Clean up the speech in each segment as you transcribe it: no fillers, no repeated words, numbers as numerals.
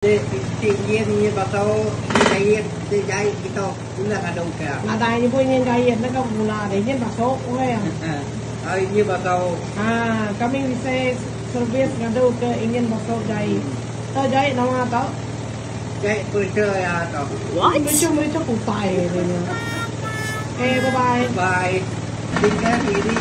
Tự nhiên như bà tao đi dạy kita ulang ada uka. Ada ibu ingin gaya, mereka mula ada ingin masuk, ya. Như bà tao. Kami bisa service ngadu ke ingin masuk gaya. Tahu gaya nama tahu? Dạy preacher ya tao. What? Mereka kupai ini. Bye bye. Bye. Tinggal diri.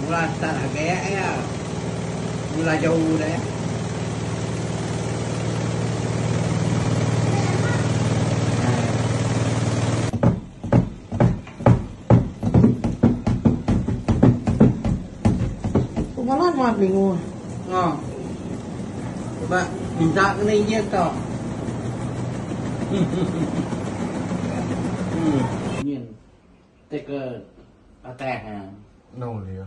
Mula start agak ya, mula jauh dah. Malah mat bingung. Coba minta ke ni je tau. Nhìn, take a attack ha. No dia.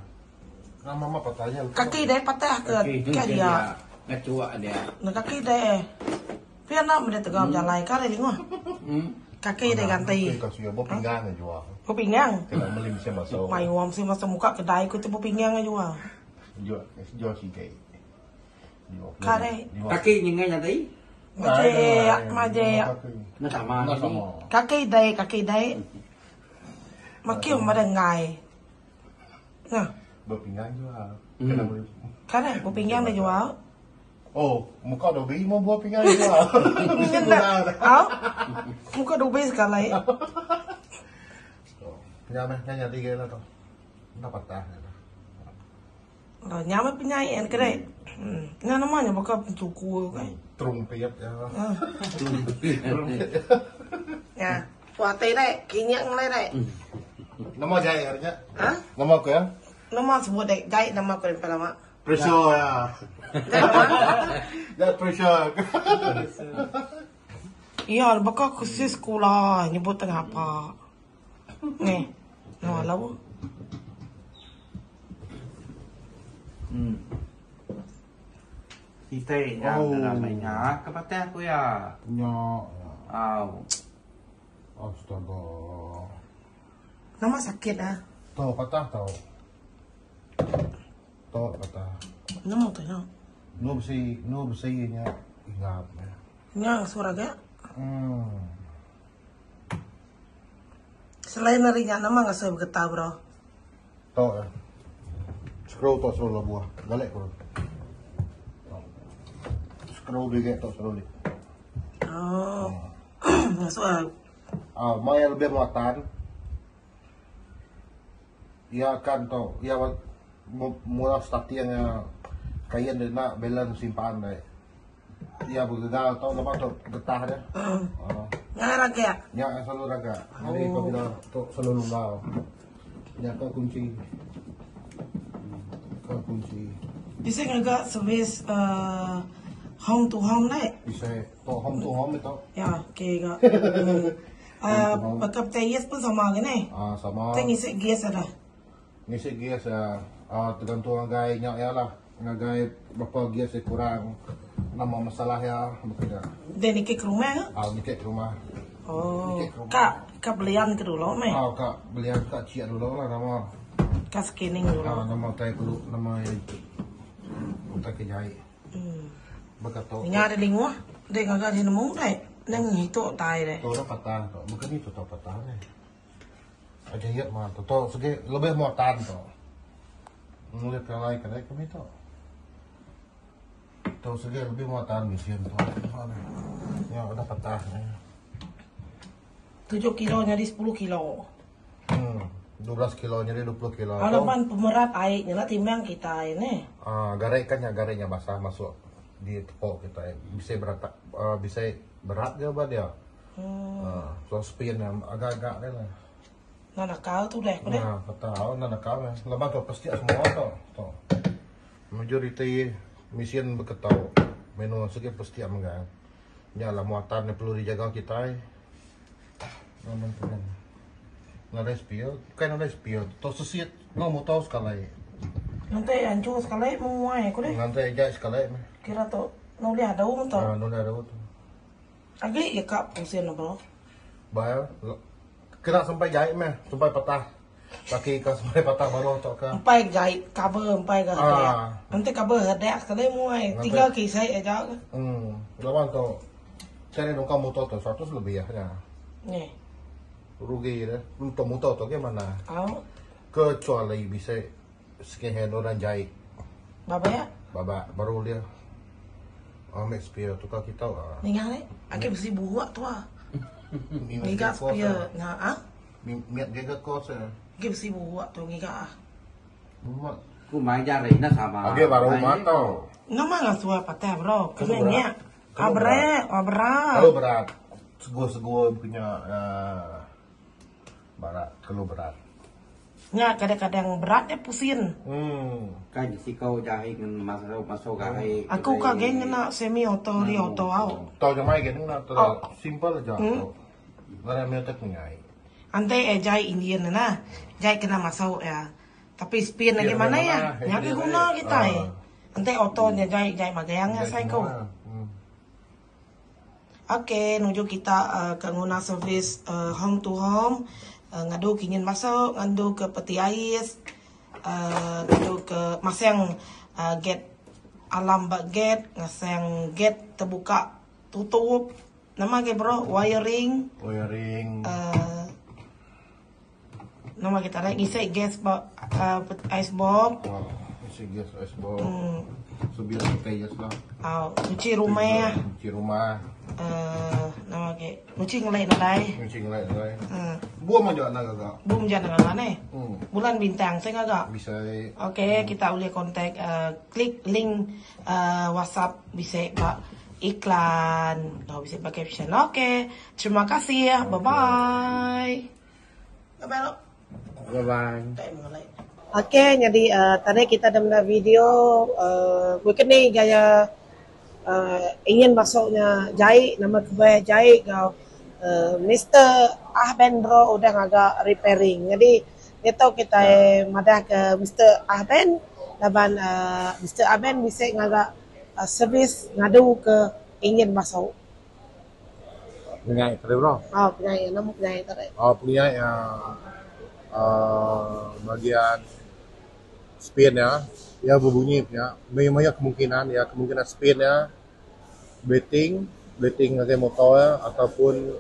Mama patahnya. Kaki deh patah ke dia. Ngecua dia. Nah kaki deh. Pian nak mereka tegam jalan kali ni Kaki deh ganti. Kasih apa pinggang aja jual. Apa pinggang? Kalau beli bisa masuk. Mai uam sih masa muka kedai ku tu pinggang aja jual. Jual sih kayak. Kare. Kaki nyengay nanti. Maje. Nó sama ini. Kaki deh. Makiu madengai. Nah. Berpinggang jual. Kare, pinggang deh jual. Oh, muka dobi mau buat pinggang jual. Pinggang dah. Muka dobi sekali. Pinggang nanya tiga lah tu. Dapat dah. Nyama penyanyi ke deh. Nah namanya bakal suku kan. Trumpet ya. Ya, puati deh, kinyang le deh. Nama jaya harusnya. Hah? Nama aku ya? Nama sebut deh, jahit nama aku yang pertama. Pressure ya. That pressure. Iya, bakal khusus sekolah nyebut tengah apa. Nih, nama lalu. Kita yang namanya kepatah aku ya. Ya. Aw. Astaga. Nama sakit ah. Tahu patah tahu. Tahu patah. Nama tu ya. No bersihnya ingat. Yang suara gak? Selain narinya nama nggak saya bergetah bro. Tahu ya. Scroll lah buah. Balik bro. Scroll dia tak scroll ni. Oh. Masuk ah. Mai lebih muatan. Ia akan tahu. Ia mula startingnya kain dia nak balance simpan deh. Ia bergegal tahu lepas tu getah dia. Yang raga. Yang selalu raga. Jadi kau bila tu selalu lunggau. Yang kau kunci. Kau kunci. Bisa nggak service home to home deh? Bisa tu home to home itu. Ya, kega. Bakal yes pun sama gini. Sama. Saya ngisi gas ada. Ngisi gas ya. Tergantung ngagai nyak ya lah. Ngagai berapa gas kurang. Nama masalah ya bekerja. Dan nikik rumah ya? Nikik rumah. Oh, kak belian ke dulu meh? Kak belian kak cia dulu lah nama. Kak scanning dulu. Nama tay dulu nama tay kejai. Berkata. Ingat ada lingua, dia nggak ada nemu deh. Neng itu tai deh. Tuh patah, tuh bukan itu tuh patah nih. Aja ya mah, tuh segi lebih muatan tuh. Mulai pelai kedai kami tuh. Tuh segi lebih muatan mesin tuh. Ya udah patah nih. 7 kilo jadi 10 kilo. 12 kilo jadi 20 kilo. Alapan pemerat airnya lah timbang kita ini. Garai kan ya garainya basah masuk di tepok kita. Bisa berat dia apa dia. So spin yang agak-agak deh lah. Nah kau tuh deh, Nah, tahu nak kau ya. Lepas tu pasti semua tu. Majoriti mesin berketau. Menu segi pasti amangan. Ya lah muatan yang perlu dijaga kita. Naman po lang. Na-respiro? Kaya na-respiro. To susit, no, mo to skalay. Nanti anjung sekali muai ko deh. Nanti aja skalay. Kira to nuli ada um to. No na daw to. Agi ya kap pusin na bro. Bayar. Kena sampai jahit meh, sampai patah. Kaki ka sampai patah baru to ka. Empai jahit cover empai ke hada. Nanti cover hada sekali muai. Tiga kisah aja. Lawan to. Cari dong kamu to 100 lebih ya. Nih. Rugi deh. Untuk motor to gimana? Au. Kecuali bisa skin hand dan jahit. Baba ya? Baba baru dia. Make spear tu kau kita. Ningal ni. Aki besi buat tu ah. Ngiga spear. Nah ah. Miat dia kos ya. Aki besi buat tu ngiga ah. Ku mai ra ri na sama. Dia baru matau. Nama nggak suai patah bro. Kenanya. Abre. Kalau berat. Sego punya berat. Kalau berat. Nya kadang-kadang berat ya pusin. Kan si kau jahi ngan masuk gahe. Aku kagak ngena semi auto ri auto au. Tahu jamai gitu na tu simple aja. Gara miat tak nyai. Ante jai Indian na. Jai kena masuk ya. Tapi spin lagi mana ya? Nyaki guna kita Ante auto nya jai magayangnya saya kau. Oke, nuju kita ke guna service home to home. Ngadu kingin masuk, ngadu ke peti ais, ngadu ke masang gate alam bak gate, ngasang gate terbuka tutup. Nama ke bro, wiring. Nama kita lagi ngisi gas ice box. Ngisi gas ice box. Sebiar kita lah. Cuci rumah. Nama ke cuci ngelai nalai. Buam aja naga. Buam jangan ngalane. Bulan bintang saya gak. Bisa. Oke, kita boleh kontak klik link WhatsApp bisa pak iklan. Kalau bisa pakai caption. Oke, terima kasih ya. Bye bye. Bye bye. Oke, jadi tadi kita ada melihat video mungkin nih gaya ingin masuknya Jai, nama kebaya Jai kau Mr. Ahben bro udah agak repairing. Jadi itu kita madah ke Mr. Ahben, laban Mr. Ahben bisa ngagak servis ngadu ke ingin masuk. Penyai tadi bro. Penyai, nama penyai tadi. Penyai bagian spin ya berbunyi punya. Banyak kemungkinan spin betting ada motor ataupun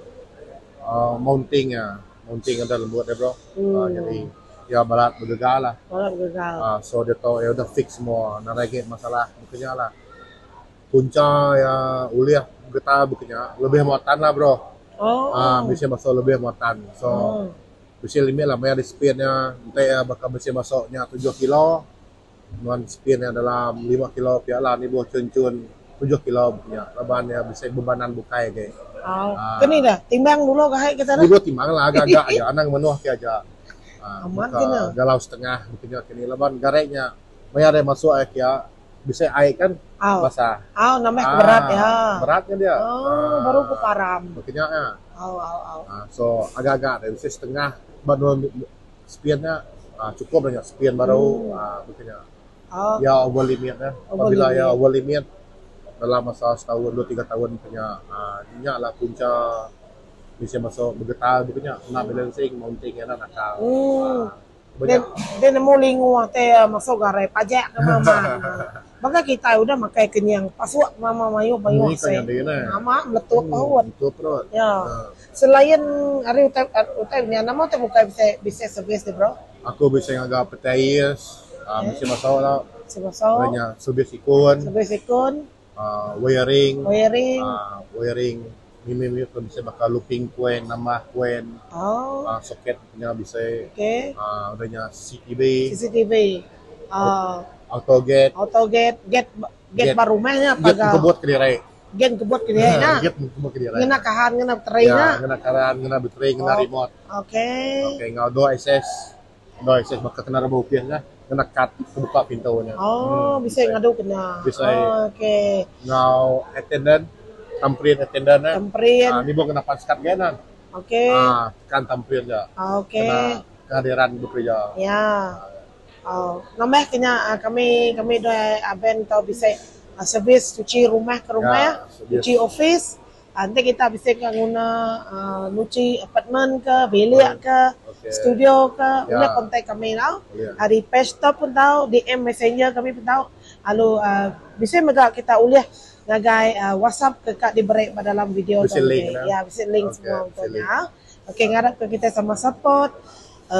mounting ada lembut ya bro. Jadi ya balat bergegal lah. So dia tahu ya udah fix semua. Narigit masalah bukannya lah. Punca ya uliah getah bukannya lebih muatan lah bro. Bisa masuk lebih muatan. So bisa limit lah bayar di speednya. Nanti ya bakal bisa masuknya 7 kilo. Dengan speednya dalam 5 kilo piala ni buat cun-cun 7 kilo punya lebannya bisa bebanan bukai kayak. Kini dah timbang dulu kahit kita dah. Dulu timbang lah agak-agak aja anang menuh aja. Aman kena. Galau setengah bukannya kini leban gareknya. Bayar dia masuk ya bisa air kan basah. Namanya berat ya. Beratnya dia. Baru kuparam. Bukannya ya. So agak-agak dari setengah baru speednya cukup banyak speed baru bukannya. Ya over limitnya. Apabila ya over limit dalam masa setahun 2-3 tahun punya lah punca bisa masuk bergetar bukannya nak balancing mounting ya nakal. Dia nemu lingu teh masuk garai pajak ke mama. Maka kita udah makai kenyang pasuk mama mayu saya. Mama meletup perut. Ya. Selain hari utai nama teh buka bisa service deh bro. Aku bisa ngagak petais, bisa masuk lah. Bisa masuk. Banyak service ikun. Wiring, mimi itu bisa bakal looping kuen, nambah kuen, soketnya bisa, adanya CCTV, auto gate baru mahnya, gate kebut kediri, ngena kahan, ngena baterainya, ngena baterai, ngena remote, ngau do access bakal kena rebau biasa. Kena cut buka pintunya. Bisa ngadu kena. Bisa. Ngau attendant, tamprin attendant. Ini bukan kena paskat genan. Okey. Kan tampil ya. Okey. Karena kehadiran bekerja. Ya. Namanya kena kami doa aben tau bisa servis cuci rumah ke rumah ya, cuci office. Nanti kita bisa guna cuci apartmen ke, bilik ke, studio ke, boleh kontak kami tau. Di page top pun tahu, DM messenger kami pun tahu. Lalu bisa juga kita uliah ngagai WhatsApp ke kak diberi pada dalam video bisa link ya, bisa link semua untuknya. Okey, ngarap ke kita sama support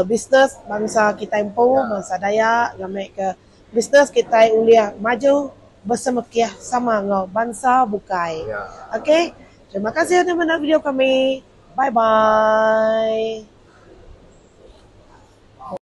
bisnes bangsa kita impu, bangsa Dayak, gamai ke bisnes kita uliah maju bersama kia sama ngau bangsa bukai. Okey, terima kasih teman-teman video kami. Bye bye.